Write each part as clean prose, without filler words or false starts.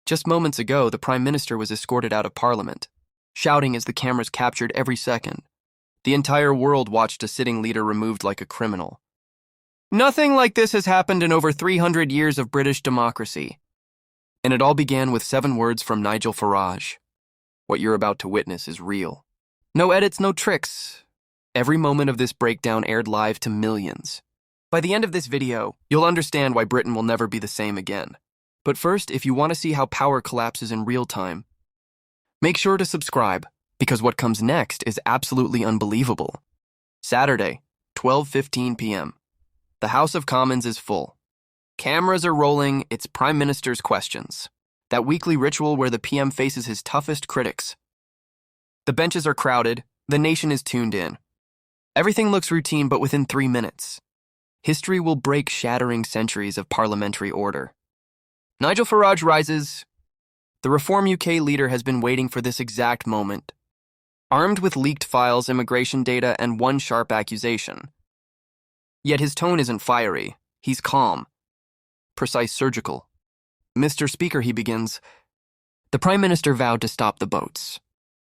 Just moments ago, the Prime Minister was escorted out of Parliament, shouting as the cameras captured every second. The entire world watched a sitting leader removed like a criminal. Nothing like this has happened in over 300 years of British democracy. And it all began with 7 words from Nigel Farage. What you're about to witness is real. No edits, no tricks. Every moment of this breakdown aired live to millions. By the end of this video, you'll understand why Britain will never be the same again. But first, if you want to see how power collapses in real time, make sure to subscribe, because what comes next is absolutely unbelievable. Saturday, 12:15 p.m. The House of Commons is full. Cameras are rolling, it's Prime Minister's questions. That weekly ritual where the PM faces his toughest critics. The benches are crowded, the nation is tuned in. Everything looks routine, but within 3 minutes, history will break, shattering centuries of parliamentary order. Nigel Farage rises. The Reform UK leader has been waiting for this exact moment. Armed with leaked files, immigration data, and one sharp accusation. Yet his tone isn't fiery. He's calm. Precise, surgical. Mr. Speaker, he begins. The Prime Minister vowed to stop the boats.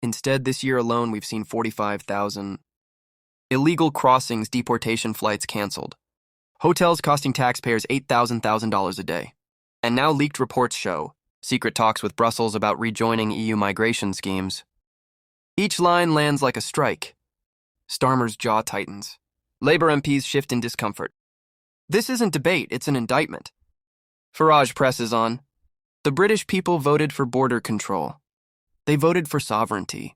Instead, this year alone, we've seen 45,000 illegal crossings, deportation flights canceled. Hotels costing taxpayers $8,000 a day. And now leaked reports show secret talks with Brussels about rejoining EU migration schemes. Each line lands like a strike. Starmer's jaw tightens. Labour MPs shift in discomfort. This isn't debate, it's an indictment. Farage presses on. The British people voted for border control. They voted for sovereignty.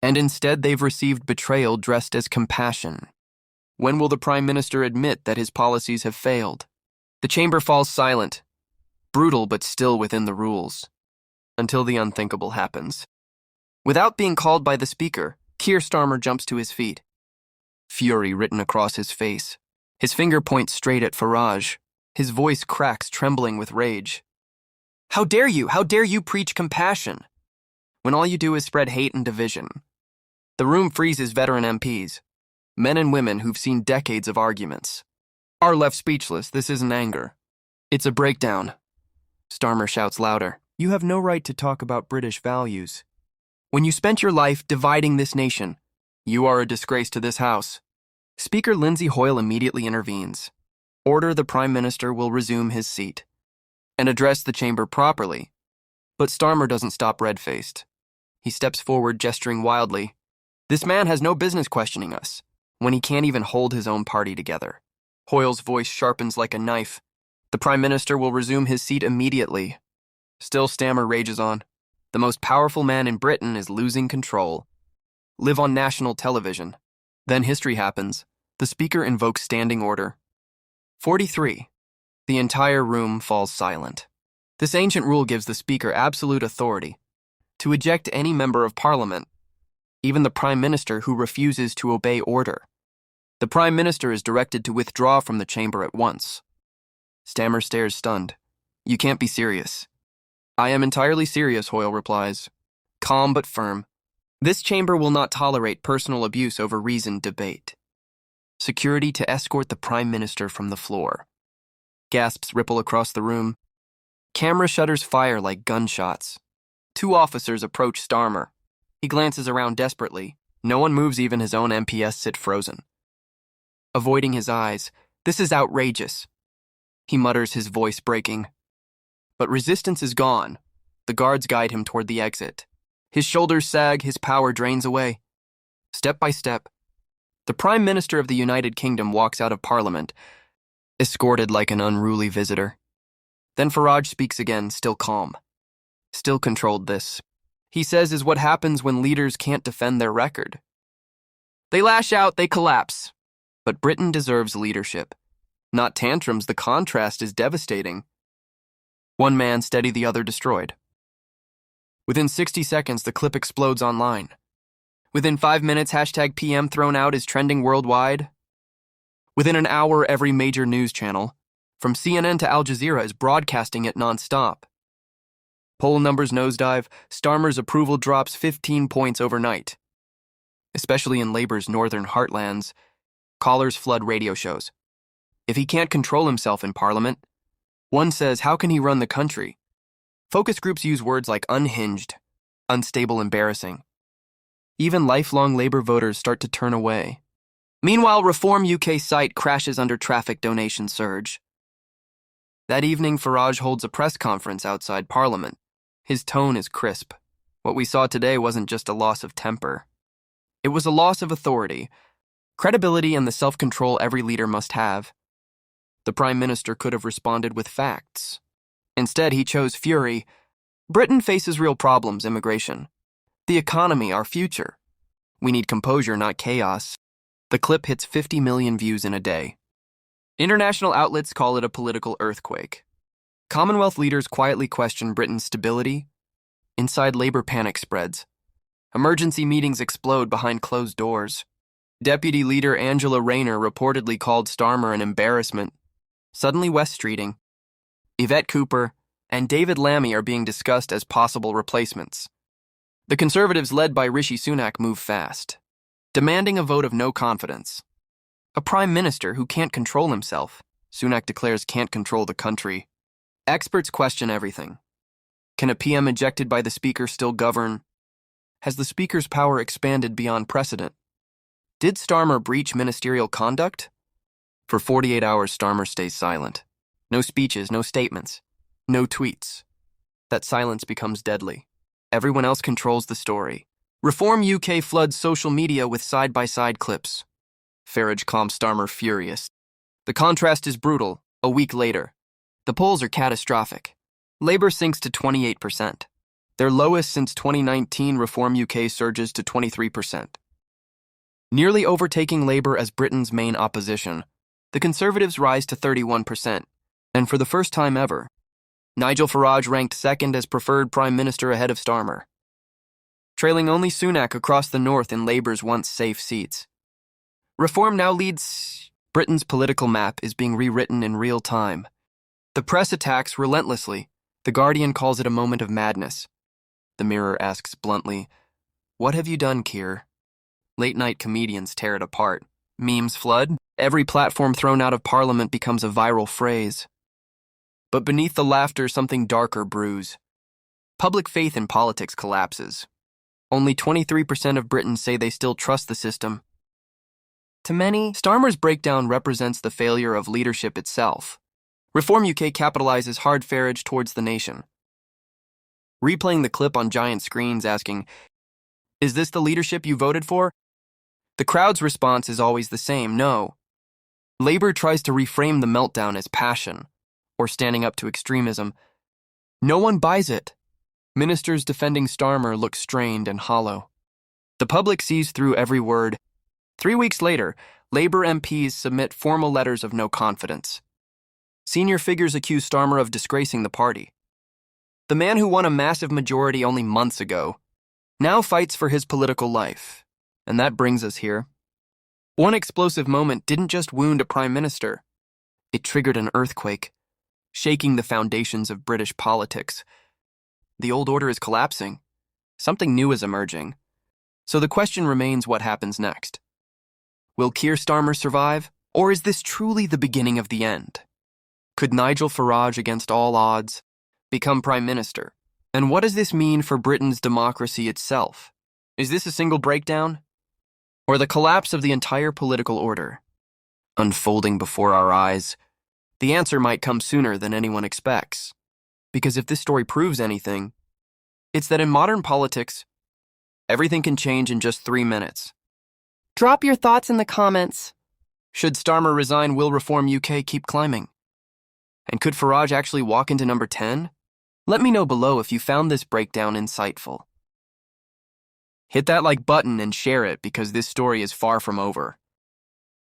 And instead they've received betrayal dressed as compassion. When will the Prime Minister admit that his policies have failed? The chamber falls silent. Brutal, but still within the rules. Until the unthinkable happens. Without being called by the Speaker, Keir Starmer jumps to his feet. Fury written across his face. His finger points straight at Farage. His voice cracks, trembling with rage. How dare you? How dare you preach compassion? When all you do is spread hate and division. The room freezes. Veteran MPs. Men and women who've seen decades of arguments. Are left speechless. This isn't anger. It's a breakdown. Starmer shouts louder. You have no right to talk about British values. When you spent your life dividing this nation, you are a disgrace to this House. Speaker Lindsay Hoyle immediately intervenes. Order: the Prime Minister will resume his seat and address the chamber properly. But Starmer doesn't stop red-faced. He steps forward, gesturing wildly. This man has no business questioning us, when he can't even hold his own party together. Hoyle's voice sharpens like a knife. The Prime Minister will resume his seat immediately. Still, Starmer rages on. The most powerful man in Britain is losing control. Live on national television. Then history happens. The Speaker invokes standing order. 43. The entire room falls silent. This ancient rule gives the Speaker absolute authority to eject any member of Parliament, even the Prime Minister who refuses to obey order. The Prime Minister is directed to withdraw from the chamber at once. Starmer stares stunned. You can't be serious. I am entirely serious, Hoyle replies. Calm but firm. This chamber will not tolerate personal abuse over reasoned debate. Security to escort the Prime Minister from the floor. Gasps ripple across the room. Camera shutters fire like gunshots. 2 officers approach Starmer. He glances around desperately. No one moves, even his own MPs sit frozen. Avoiding his eyes, this is outrageous. He mutters, his voice breaking. But resistance is gone. The guards guide him toward the exit. His shoulders sag, his power drains away. Step by step, the Prime Minister of the United Kingdom walks out of Parliament, escorted like an unruly visitor. Then Farage speaks again, still calm. Still controlled. This, he says, is what happens when leaders can't defend their record. They lash out, they collapse. But Britain deserves leadership. Not tantrums, the contrast is devastating. One man steady, the other destroyed. Within 60 seconds, the clip explodes online. Within 5 minutes, #PM thrown out is trending worldwide. Within an hour, every major news channel, from CNN to Al Jazeera, is broadcasting it non-stop. Poll numbers nosedive. Starmer's approval drops 15 points overnight. Especially in Labour's northern heartlands, callers flood radio shows. If he can't control himself in Parliament, one says, how can he run the country? Focus groups use words like unhinged, unstable, embarrassing. Even lifelong Labour voters start to turn away. Meanwhile, Reform UK site crashes under traffic donation surge. That evening, Farage holds a press conference outside Parliament. His tone is crisp. What we saw today wasn't just a loss of temper. It was a loss of authority, credibility, and the self-control every leader must have. The Prime Minister could have responded with facts. Instead, he chose fury. Britain faces real problems: immigration, the economy, our future. We need composure, not chaos. The clip hits 50 million views in a day. International outlets call it a political earthquake. Commonwealth leaders quietly question Britain's stability. Inside, Labour panic spreads. Emergency meetings explode behind closed doors. Deputy Leader Angela Rayner reportedly called Starmer an embarrassment. Suddenly West Streeting, Yvette Cooper, and David Lammy are being discussed as possible replacements. The Conservatives, led by Rishi Sunak, move fast, demanding a vote of no confidence. A Prime Minister who can't control himself, Sunak declares, can't control the country. Experts question everything. Can a PM ejected by the Speaker still govern? Has the Speaker's power expanded beyond precedent? Did Starmer breach ministerial conduct? For 48 hours, Starmer stays silent. No speeches, no statements, no tweets. That silence becomes deadly. Everyone else controls the story. Reform UK floods social media with side-by-side clips. Farage calms Starmer, furious. The contrast is brutal. A week later, the polls are catastrophic. Labour sinks to 28%. Their lowest since 2019. Reform UK surges to 23%. Nearly overtaking Labour as Britain's main opposition, the Conservatives rise to 31%. And for the first time ever, Nigel Farage ranked second as preferred Prime Minister ahead of Starmer, trailing only Sunak across the north in Labour's once safe seats. Reform now leads. Britain's political map is being rewritten in real time. The press attacks relentlessly. The Guardian calls it a moment of madness. The Mirror asks bluntly, "What have you done, Keir?" Late-night comedians tear it apart. Memes flood. Every platform thrown out of Parliament becomes a viral phrase. But beneath the laughter, something darker brews. Public faith in politics collapses. Only 23% of Britons say they still trust the system. To many, Starmer's breakdown represents the failure of leadership itself. Reform UK capitalizes hard Farage towards the nation, replaying the clip on giant screens, asking, "Is this the leadership you voted for?" The crowd's response is always the same: no. Labour tries to reframe the meltdown as passion, or standing up to extremism. No one buys it. Ministers defending Starmer look strained and hollow. The public sees through every word. 3 weeks later, Labour MPs submit formal letters of no confidence. Senior figures accuse Starmer of disgracing the party. The man who won a massive majority only months ago now fights for his political life. And that brings us here. One explosive moment didn't just wound a Prime Minister. It triggered an earthquake, shaking the foundations of British politics. The old order is collapsing. Something new is emerging. So the question remains, what happens next? Will Keir Starmer survive? Or is this truly the beginning of the end? Could Nigel Farage, against all odds, become Prime Minister? And what does this mean for Britain's democracy itself? Is this a single breakdown? Or the collapse of the entire political order, unfolding before our eyes? The answer might come sooner than anyone expects. Because if this story proves anything, it's that in modern politics, everything can change in just 3 minutes. Drop your thoughts in the comments. Should Starmer resign? Will Reform UK keep climbing? And could Farage actually walk into number 10? Let me know below if you found this breakdown insightful. Hit that like button and share it, because this story is far from over.